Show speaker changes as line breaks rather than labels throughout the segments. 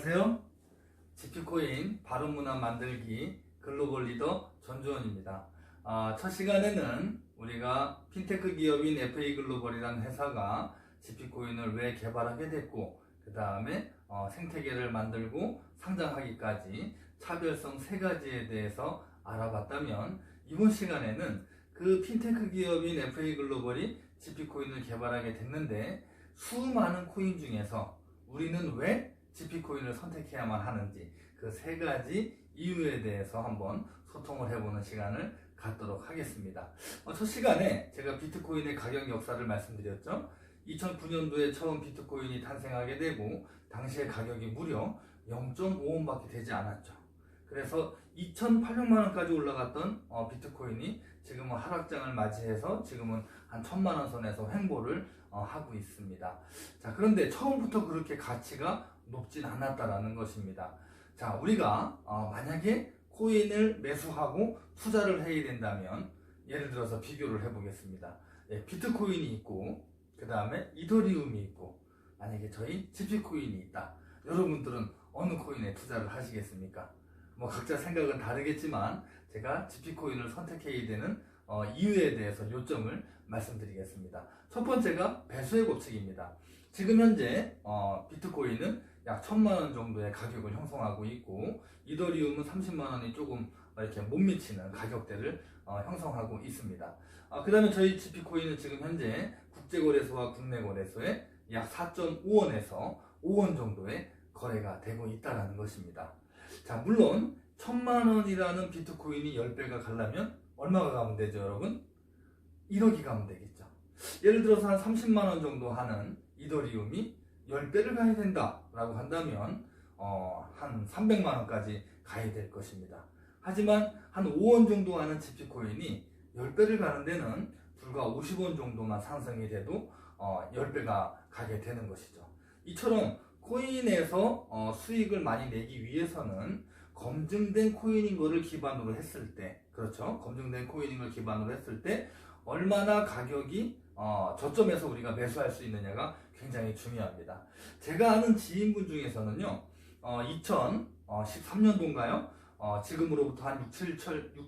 안녕하세요. GP코인 바른문화 만들기 글로벌 리더 전주원입니다. 첫 시간에는 우리가 핀테크 기업인 FA글로벌이라는 회사가 GP코인을 왜 개발하게 됐고, 그 다음에 생태계를 만들고 상장하기까지 차별성 3가지에 대해서 알아봤다면, 이번 시간에는 그 핀테크 기업인 FA글로벌이 GP코인을 개발하게 됐는데, 수많은 코인 중에서 우리는 왜 GP코인을 선택해야만 하는지, 그 3가지 이유에 대해서 한번 소통을 해보는 시간을 갖도록 하겠습니다. 첫 시간에 제가 비트코인의 가격 역사를 말씀드렸죠. 2009년도에 처음 비트코인이 탄생하게 되고, 당시의 가격이 무려 0.5원 밖에 되지 않았죠. 그래서 2,800만원까지 올라갔던 비트코인이 지금은 하락장을 맞이해서 지금은 한 1,000만원 선에서 횡보를 하고 있습니다. 자, 그런데 처음부터 그렇게 가치가 높진 않았다라는 것입니다. 자, 우리가 만약에 코인을 매수하고 투자를 해야 된다면, 예를 들어서 비교를 해보겠습니다. 비트코인이 있고, 그 다음에 이더리움이 있고, 만약에 저희 GP코인이 있다. 여러분들은 어느 코인에 투자를 하시겠습니까? 뭐 각자 생각은 다르겠지만, 제가 GP코인을 선택해야 되는 이유에 대해서 요점을 말씀드리겠습니다. 첫 번째가 배수의 법칙입니다. 지금 현재 비트코인은 약 1,000만원 정도의 가격을 형성하고 있고, 이더리움은 30만원이 조금 이렇게 못 미치는 가격대를 형성하고 있습니다. 그 다음에 저희 GP코인은 지금 현재 국제거래소와 국내거래소에 약 4.5원에서 5원 정도의 거래가 되고 있다는 것입니다. 자, 물론 1,000만원이라는 비트코인이 10배가 가려면 얼마가 가면 되죠, 여러분? 1억이 가면 되겠죠. 예를 들어서 한 30만원 정도 하는 이더리움이 10배를 가야 된다 라고 한다면 한 300만원까지 가야 될 것입니다. 하지만 한 5원 정도 하는 GP코인이 10배를 가는 데는 불과 50원 정도만 상승이 돼도 10배가 가게 되는 것이죠. 이처럼 코인에서 수익을 많이 내기 위해서는 검증된 코인인 것을 기반으로 했을 때, 그렇죠? 검증된 코인인 걸 기반으로 했을 때 얼마나 가격이 저점에서 우리가 매수할 수 있느냐가 굉장히 중요합니다. 제가 아는 지인분 중에서는요, 2013년도인가요? 지금으로부터 한 6,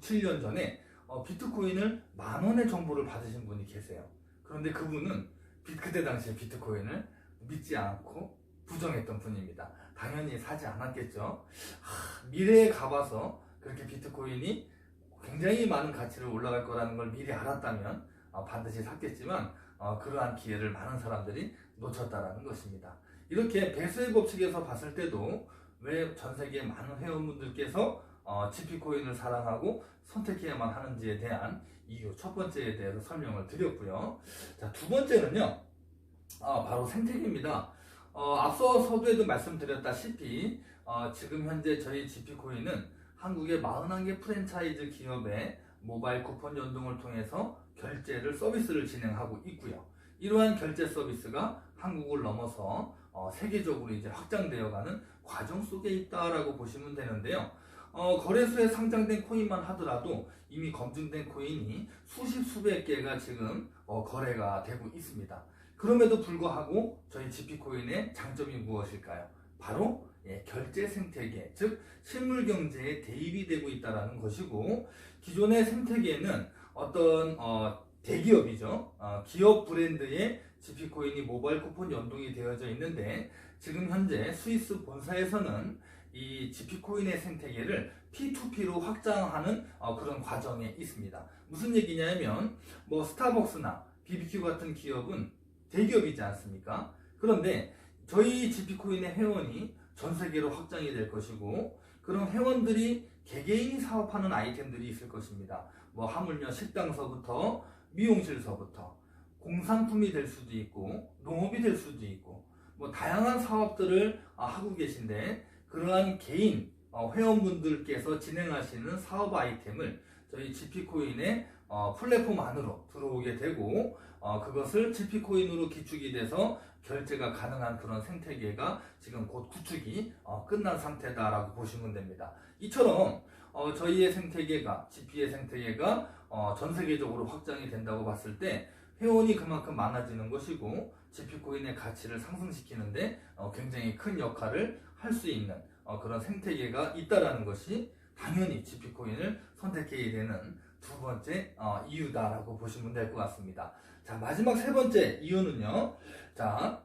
7년 전에 비트코인을 10,000원의 정보를 받으신 분이 계세요. 그런데 그분은 그때 당시에 비트코인을 믿지 않고 부정했던 분입니다. 당연히 사지 않았겠죠. 미래에 가봐서 그렇게 비트코인이 굉장히 많은 가치로 올라갈 거라는 걸 미리 알았다면 반드시 샀겠지만, 그러한 기회를 많은 사람들이 놓쳤다라는 것입니다. 이렇게 배수의 법칙에서 봤을 때도 왜 전 세계 많은 회원분들께서 GP코인을 사랑하고 선택해야만 하는지에 대한 이유, 첫 번째에 대해서 설명을 드렸고요. 자, 두 번째는요, 바로 생태계입니다. 앞서 서두에도 말씀드렸다시피 지금 현재 저희 GP코인은 한국의 41개 프랜차이즈 기업의 모바일 쿠폰 연동을 통해서 결제를 서비스를 진행하고 있고요. 이러한 결제 서비스가 한국을 넘어서 세계적으로 이제 확장되어가는 과정 속에 있다라고 보시면 되는데요. 거래소에 상장된 코인만 하더라도 이미 검증된 코인이 수십 수백 개가 지금 거래가 되고 있습니다. 그럼에도 불구하고 저희 GP코인의 장점이 무엇일까요? 바로 결제 생태계, 즉 실물 경제에 대입이 되고 있다는 것이고, 기존의 생태계는 어떤 대기업이죠. 기업 브랜드의 GP코인이 모바일 쿠폰 연동이 되어져 있는데, 지금 현재 스위스 본사에서는 이 GP코인의 생태계를 P2P로 확장하는 그런 과정에 있습니다. 무슨 얘기냐면, 뭐 스타벅스나 BBQ 같은 기업은 대기업이지 않습니까? 그런데 저희 GP코인의 회원이 전 세계로 확장이 될 것이고, 그런 회원들이 개개인이 사업하는 아이템들이 있을 것입니다. 뭐 하물며 식당서부터 미용실서부터 공산품이 될 수도 있고 농업이 될 수도 있고, 뭐 다양한 사업들을 하고 계신데, 그러한 개인 회원분들께서 진행하시는 사업 아이템을 저희 GP코인의 플랫폼 안으로 들어오게 되고, 그것을 GP코인으로 기축이 돼서 결제가 가능한 그런 생태계가 지금 곧 구축이 끝난 상태다라고 보시면 됩니다. 이처럼 저희의 생태계가, GP의 생태계가 전 세계적으로 확장이 된다고 봤을 때 회원이 그만큼 많아지는 것이고 GP코인의 가치를 상승시키는데 굉장히 큰 역할을 할 수 있는 그런 생태계가 있다라는 것이 당연히 GP코인을 선택해야 되는 두 번째 이유다라고 보시면 될 것 같습니다. 자, 마지막 세 번째 이유는요. 자,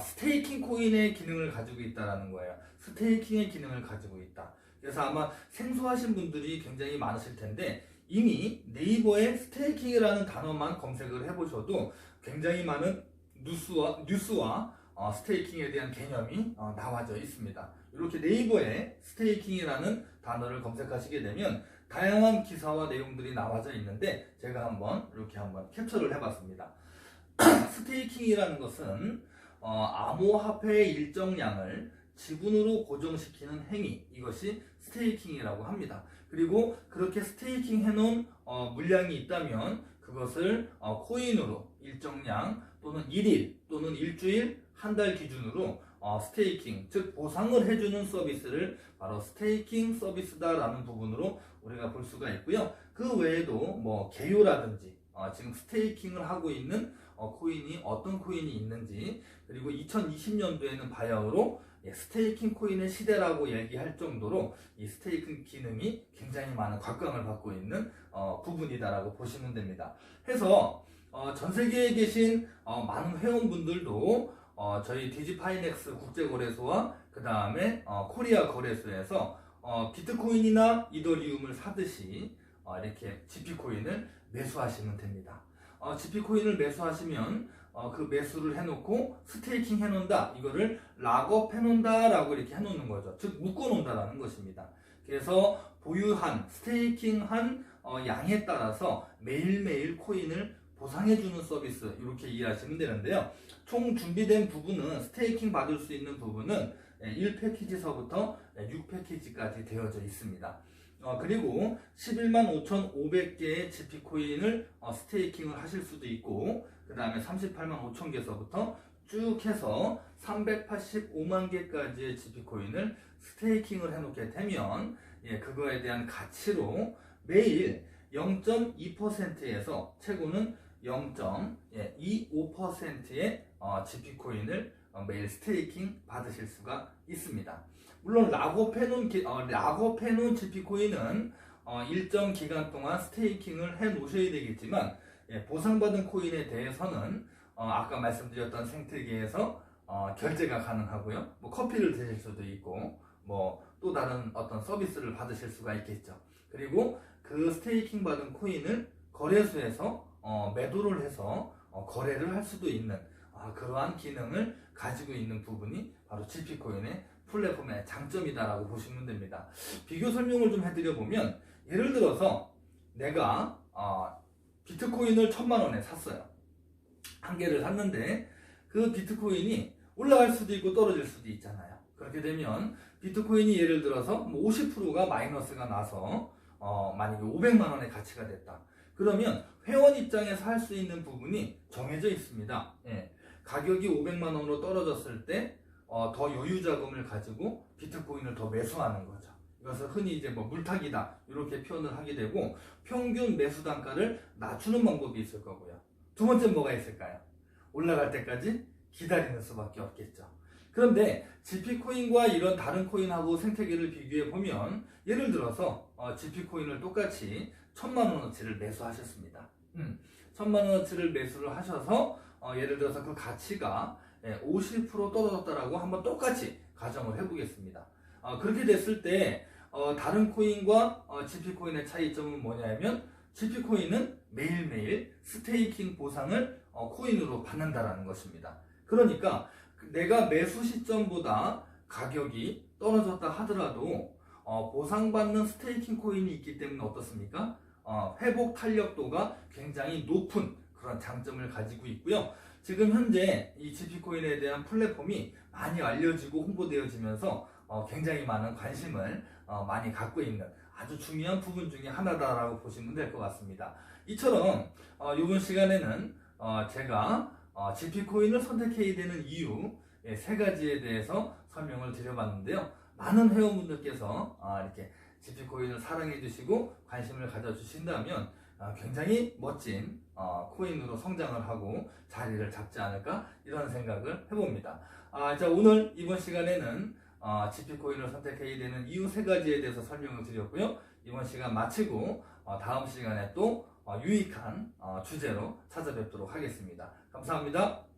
스테이킹 코인의 기능을 가지고 있다라는 거예요. 스테이킹의 기능을 가지고 있다. 그래서 아마 생소하신 분들이 굉장히 많으실 텐데 이미 네이버에 스테이킹이라는 단어만 검색을 해보셔도 굉장히 많은 뉴스와 스테이킹에 대한 개념이 나와져 있습니다. 이렇게 네이버에 스테이킹이라는 단어를 검색하시게 되면 다양한 기사와 내용들이 나와져 있는데 제가 이렇게 한번 캡처를 해봤습니다. 스테이킹이라는 것은 암호화폐의 일정량을 지분으로 고정시키는 행위, 이것이 스테이킹이라고 합니다. 그리고 그렇게 스테이킹 해놓은 물량이 있다면 그것을 코인으로 일정량 또는 일일 또는 일주일, 한 달 기준으로 스테이킹, 즉 보상을 해주는 서비스를 바로 스테이킹 서비스다라는 부분으로 우리가 볼 수가 있고요. 그 외에도 뭐 개요라든지 지금 스테이킹을 하고 있는 코인이 어떤 코인이 있는지, 그리고 2020년도에는 바야흐로 스테이킹 코인의 시대라고 얘기할 정도로 이 스테이킹 기능이 굉장히 많은 곽광을 받고 있는 부분이다라고 보시면 됩니다. 해서 전 세계에 계신 많은 회원분들도 저희 디지파이넥스 국제거래소와 그 다음에 코리아 거래소에서 비트코인이나 이더리움을 사듯이 이렇게 GP코인을 매수하시면 됩니다. GP코인을 매수하시면 그 매수를 해놓고 스테이킹 해놓는다, 이거를 락업 해놓는다 라고 이렇게 해놓는 거죠. 즉 묶어놓는다라는 것입니다. 그래서 보유한 스테이킹한 양에 따라서 매일매일 코인을 보상해주는 서비스, 이렇게 이해하시면 되는데요. 총 준비된 부분은 스테이킹 받을 수 있는 부분은 1패키지서부터 6패키지까지 되어져 있습니다. 그리고 11만 5,500개의 GP코인을 스테이킹을 하실 수도 있고, 그 다음에 38만 5천 개서부터 쭉 해서 385만 개까지의 GP코인을 스테이킹을 해놓게 되면 그거에 대한 가치로 매일 0.2%에서 최고는 0.25%의 GP코인을 매일 스테이킹 받으실 수가 있습니다. 물론 락업해놓은 GP코인은 일정 기간 동안 스테이킹을 해 놓으셔야 되겠지만 보상받은 코인에 대해서는 아까 말씀드렸던 생태계에서 결제가 가능하고요. 뭐 커피를 드실 수도 있고 뭐 또 다른 어떤 서비스를 받으실 수가 있겠죠. 그리고 그 스테이킹 받은 코인을 거래소에서 매도를 해서 거래를 할 수도 있는 그러한 기능을 가지고 있는 부분이 바로 GP코인의 플랫폼의 장점이다라고 보시면 됩니다. 비교 설명을 좀 해드려 보면, 예를 들어서 내가 비트코인을 1,000만 원에 샀어요. 한 개를 샀는데 그 비트코인이 올라갈 수도 있고 떨어질 수도 있잖아요. 그렇게 되면 비트코인이 예를 들어서 50%가 마이너스가 나서 만약에 500만 원의 가치가 됐다. 그러면 회원 입장에서 할 수 있는 부분이 정해져 있습니다. 가격이 500만 원으로 떨어졌을 때 더 여유 자금을 가지고 비트코인을 더 매수하는 거죠. 이것을 흔히 이제 뭐 물타기다 이렇게 표현을 하게 되고, 평균 매수 단가를 낮추는 방법이 있을 거고요. 두 번째는 뭐가 있을까요? 올라갈 때까지 기다리는 수밖에 없겠죠. 그런데 GP코인과 이런 다른 코인하고 생태계를 비교해 보면, 예를 들어서 GP코인을 똑같이 1,000만 원어치를 매수하셨습니다. 1,000만 원어치를 매수를 하셔서 예를 들어서 그 가치가 50% 떨어졌다라고 한번 똑같이 가정을 해보겠습니다. 그렇게 됐을 때 다른 코인과 GP코인의 차이점은 뭐냐면, GP코인은 매일매일 스테이킹 보상을 코인으로 받는다라는 것입니다. 그러니까 내가 매수 시점보다 가격이 떨어졌다 하더라도 보상받는 스테이킹 코인이 있기 때문에 어떻습니까? 회복 탄력도가 굉장히 높은 그런 장점을 가지고 있고요. 지금 현재 이 GP코인에 대한 플랫폼이 많이 알려지고 홍보되어지면서 굉장히 많은 관심을 많이 갖고 있는 아주 중요한 부분 중에 하나다라고 보시면 될 것 같습니다. 이처럼 이번 시간에는 제가 GP코인을 선택해야 되는 이유 세 가지에 대해서 설명을 드려봤는데요. 많은 회원분들께서 이렇게 GP코인을 사랑해 주시고 관심을 가져주신다면 굉장히 멋진 코인으로 성장을 하고 자리를 잡지 않을까 이런 생각을 해봅니다. 자, 오늘 이번 시간에는 GP 코인을 선택해야 되는 이유 세 가지에 대해서 설명을 드렸고요. 이번 시간 마치고 다음 시간에 또 유익한 주제로 찾아뵙도록 하겠습니다. 감사합니다.